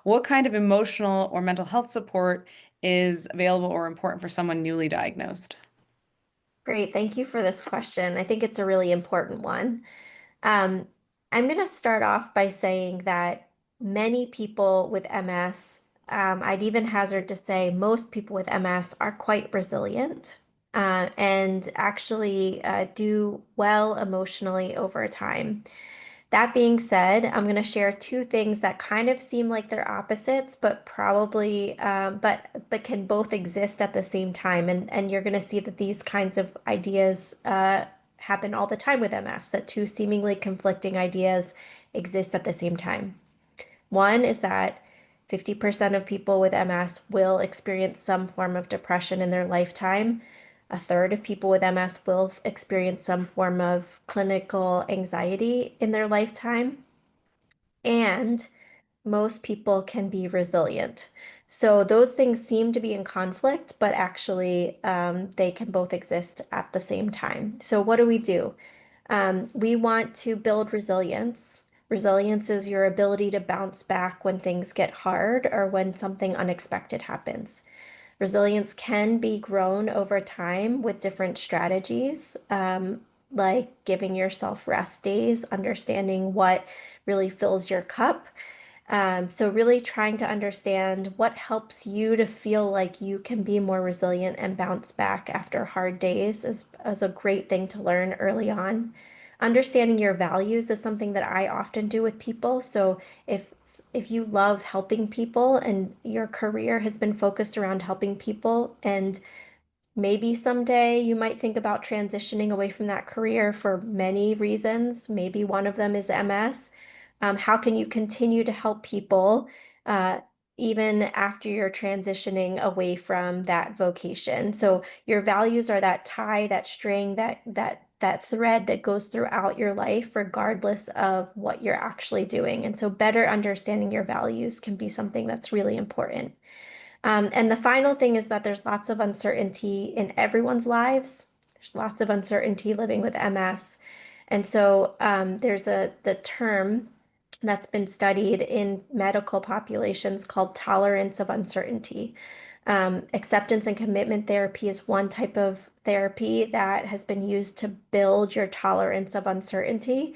What kind of emotional or mental health support is available or important for someone newly diagnosed? Great. Thank you for this question. I think it's a really important one. Um, I'm going to start off by saying that many people with MS, I'd even hazard to say most people with MS are quite resilient and actually do well emotionally over time. That being said, I'm going to share two things that kind of seem like they're opposites, but probably, but can both exist at the same time. And you're going to see that these kinds of ideas happen all the time with MS, that two seemingly conflicting ideas exist at the same time. One is that 50% of people with MS will experience some form of depression in their lifetime. A third of people with MS will experience some form of clinical anxiety in their lifetime. And most people can be resilient. So those things seem to be in conflict, but actually they can both exist at the same time. So what do we do? We want to build resilience. Resilience is your ability to bounce back when things get hard or when something unexpected happens. Resilience can be grown over time with different strategies, like giving yourself rest days, understanding what really fills your cup. So really trying to understand what helps you to feel like you can be more resilient and bounce back after hard days is a great thing to learn early on. Understanding your values is something that I often do with people. So if you love helping people and your career has been focused around helping people and maybe someday you might think about transitioning away from that career for many reasons. Maybe one of them is MS. How can you continue to help people uh, even after you're transitioning away from that vocation? So your values are that tie, that string, that thread that goes throughout your life, regardless of what you're actually doing. And so better understanding your values can be something that's really important. And the final thing is that there's lots of uncertainty in everyone's lives. There's lots of uncertainty living with MS. And so there's the term that's been studied in medical populations called tolerance of uncertainty. Acceptance and commitment therapy is one type of therapy that has been used to build your tolerance of uncertainty.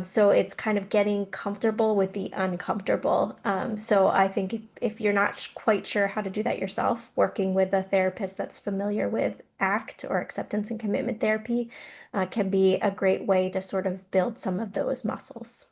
So it's kind of getting comfortable with the uncomfortable. So I think if you're not quite sure how to do that yourself, working with a therapist that's familiar with ACT or acceptance and commitment therapy can be a great way to sort of build some of those muscles.